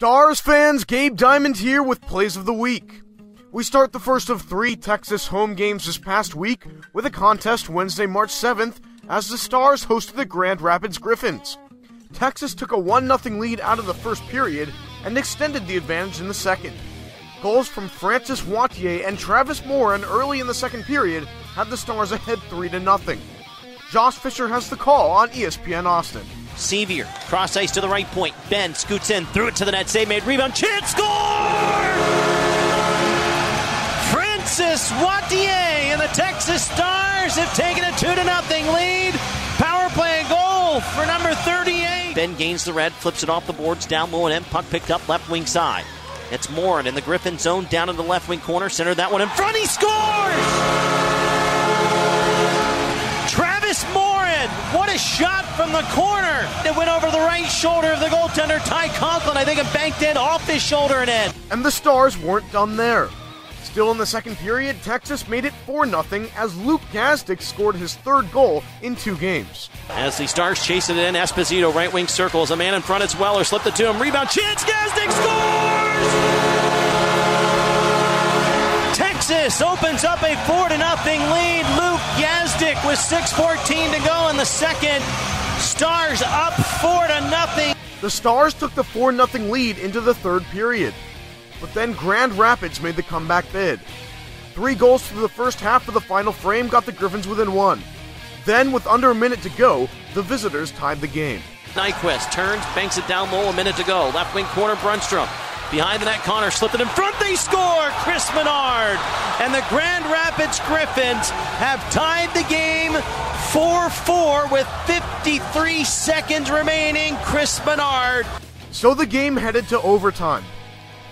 Stars fans, Gabe Diamond here with Plays of the Week. We start the first of 3 Texas home games this past week with a contest Wednesday, March 7th as the Stars hosted the Grand Rapids Griffins. Texas took a 1-0 lead out of the first period and extended the advantage in the second. Goals from Francis Wattier and Travis Morin early in the second period had the Stars ahead 3-0. Josh Fisher has the call on ESPN Austin. Sevier, cross ice to the right point. Ben scoots in, threw it to the net, save made, rebound, chance, score! Francis Wattier and the Texas Stars have taken a 2-0 lead. Power play goal for number 38. Ben gains the red, flips it off the boards, down low and in, puck picked up left wing side. It's Morin in the Griffin zone, down in the left wing corner, center that one in front, he scores! Travis Morin, what a shot from the corner. It went over the right shoulder of the goaltender, Ty Conklin. I think it banked in off his shoulder and in. And the Stars weren't done there. Still in the second period, Texas made it 4-0 as Luke Gazdic scored his third goal in 2 games. As the Stars chase it in, Esposito, right wing circles, a man in front, it's Weller, slipped it to him, rebound, chance, Gazdic scores! Texas opens up a 4-0 lead. Luke Gazdic with 6:14 to go in the second. Stars up 4-0. The Stars took the 4-0 lead into the third period. But then Grand Rapids made the comeback bid. 3 goals through the first half of the final frame got the Griffins within 1. Then, with under a minute to go, the visitors tied the game. Nyquist turns, banks it down low, a minute to go. Left wing corner, Brunstrom. Behind the net, Connor slipped it in front, they score! Chris Menard! And the Grand Rapids Griffins have tied the game 4-4 with 53 seconds remaining. Chris Menard. So the game headed to overtime.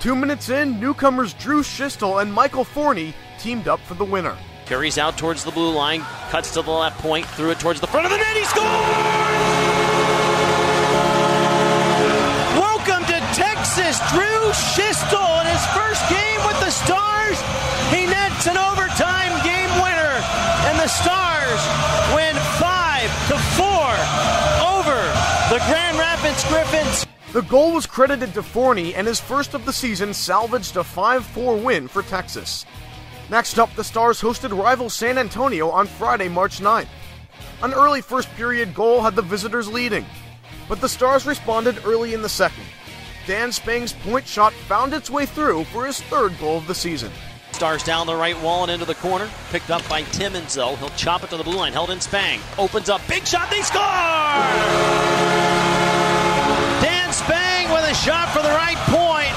2 minutes in, newcomers Drew Schistel and Michael Forney teamed up for the winner. Carries out towards the blue line, cuts to the left point, threw it towards the front of the net, he scores! Welcome to Texas, Drew Schistel in his first game with the Stars. He nets an overtime game winner, and the Stars win 5-4 over the Grand Rapids Griffins. The goal was credited to Forney, and his first of the season salvaged a 5-4 win for Texas. Next up, the Stars hosted rival San Antonio on Friday, March 9th. An early first-period goal had the visitors leading, but the Stars responded early in the second. Dan Spang's point shot found its way through for his third goal of the season. Stars down the right wall and into the corner. Picked up by Timmons, though. He'll chop it to the blue line. Held in Spang. Opens up. Big shot. They score! Dan Spang with a shot for the right point.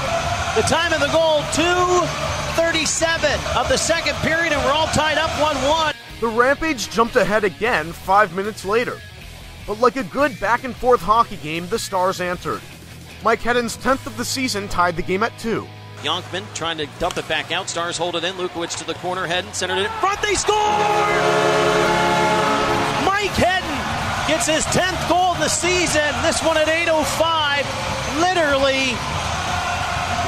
The time of the goal, 2:37 of the second period, and we're all tied up 1-1. The Rampage jumped ahead again 5 minutes later. But like a good back-and-forth hockey game, the Stars answered. Mike Hedden's 10th of the season tied the game at 2. Yonkman trying to dump it back out. Stars hold it in. Lukowicz to the corner. Hedden centered it in front. They score! Mike Hedden gets his 10th goal in the season. This one at 8:05. Literally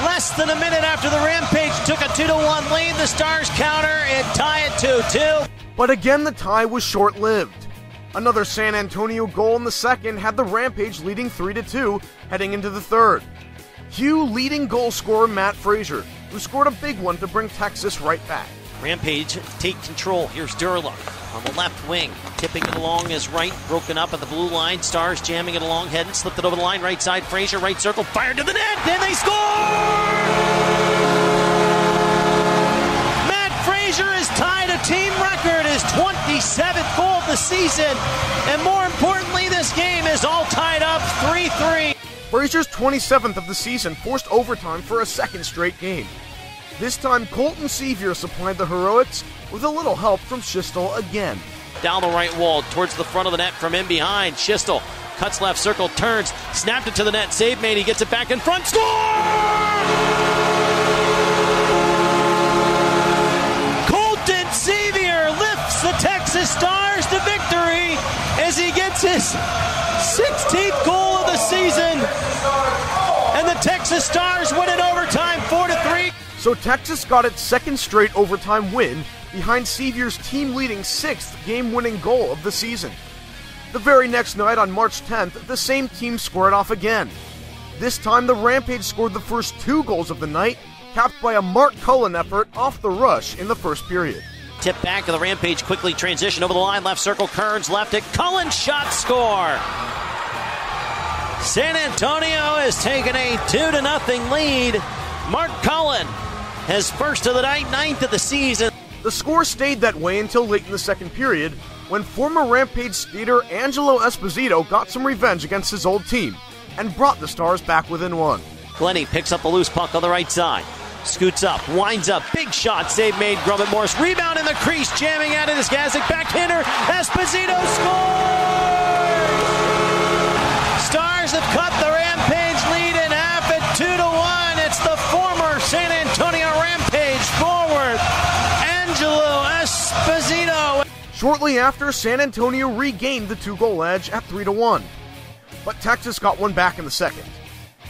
less than a minute after the Rampage took a 2-1 lead. The Stars counter and tie it 2-2. But again, the tie was short-lived. Another San Antonio goal in the second had the Rampage leading 3-2 heading into the third. Cue leading goal scorer Matt Frazier, who scored a big one to bring Texas right back. Rampage take control. Here's Durla on the left wing. Tipping it along his right, broken up at the blue line. Stars jamming it along, Hedden slipped it over the line, right side, Frazier, right circle, fired to the net, then they score! Matt Frazier has tied a team record, his 27th goal of the season, and more importantly, this game is all tied up 3-3. Frazier's 27th of the season forced overtime for a second straight game. This time, Colton Sevier supplied the heroics with a little help from Schistel again. Down the right wall, towards the front of the net from in behind. Schistel cuts left circle, turns, snapped it to the net, save made, he gets it back in front, score! Colton Sevier lifts the Texas Stars to victory as he gets his 16th goal of the season, and the Texas Stars win in overtime 4-3. So Texas got its second straight overtime win behind Sevier's team-leading 6th game-winning goal of the season. The very next night on March 10th, the same team squared off again. This time the Rampage scored the first 2 goals of the night, capped by a Mark Cullen effort off the rush in the first period. Tip back of the Rampage, quickly transition over the line, left circle, Kearns left it, Cullen shot, score! San Antonio has taken a 2-0 lead. Mark Cullen has first of the night, 9th of the season. The score stayed that way until late in the second period, when former Rampage skater Angelo Esposito got some revenge against his old team and brought the Stars back within 1. Glennie picks up the loose puck on the right side. Scoots up, winds up, big shot, save made, Grubbin Morris, rebound in the crease, jamming at it is Gazik, backhander, Esposito scores! Stars have cut the Rampage lead in half at 2-1. It's the former San Antonio Rampage forward, Angelo Esposito. Shortly after, San Antonio regained the 2-goal edge at 3-1. But Texas got one back in the second.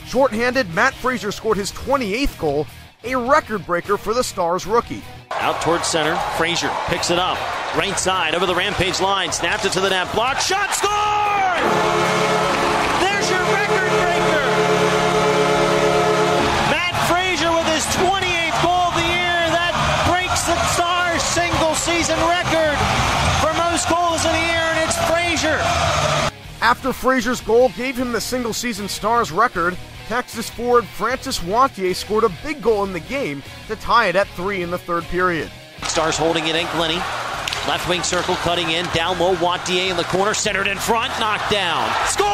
Short-handed, Matt Frazier scored his 28th goal, a record breaker for the Stars rookie. Out towards center, Frazier picks it up. Right side, over the Rampage line, snapped it to the net, block, shot, score! There's your record breaker! Matt Frazier with his 28th goal of the year, that breaks the Stars single-season record for most goals in the year, and it's Frazier. After Frazier's goal gave him the single-season Stars record, Texas forward Francis Wantier scored a big goal in the game to tie it at 3 in the third period. Stars holding it in, Glennie. Left wing circle cutting in, down low, Wantier in the corner, centered in front, knocked down. Score!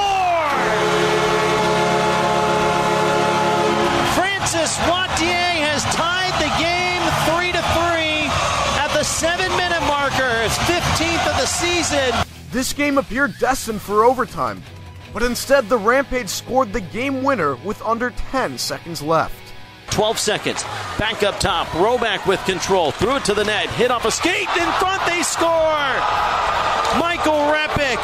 Francis Wantier has tied the game 3-3 at the 7-minute marker. It's 15th of the season. This game appeared destined for overtime, but instead the Rampage scored the game winner with under 10 seconds left. 12 seconds, back up top, Roback with control, threw it to the net, hit off a skate, in front, they score! Michael Repick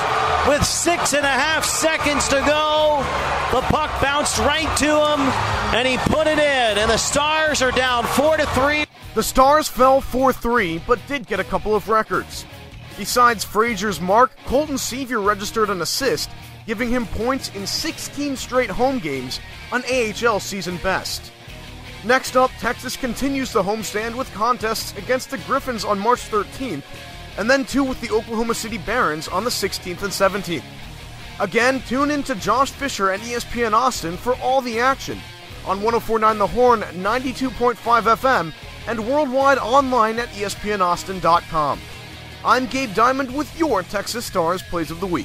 with 6.5 seconds to go. The puck bounced right to him, and he put it in, and the Stars are down 4-3. The Stars fell 4-3, but did get a couple of records. Besides Frazier's mark, Colton Sevier registered an assist, giving him points in 16 straight home games, an AHL season best. Next up, Texas continues the homestand with contests against the Griffins on March 13th, and then 2 with the Oklahoma City Barons on the 16th and 17th. Again, tune in to Josh Fisher and ESPN Austin for all the action on 104.9 The Horn, 92.5 FM, and worldwide online at ESPNAustin.com. I'm Gabe Diamond with your Texas Stars Plays of the Week.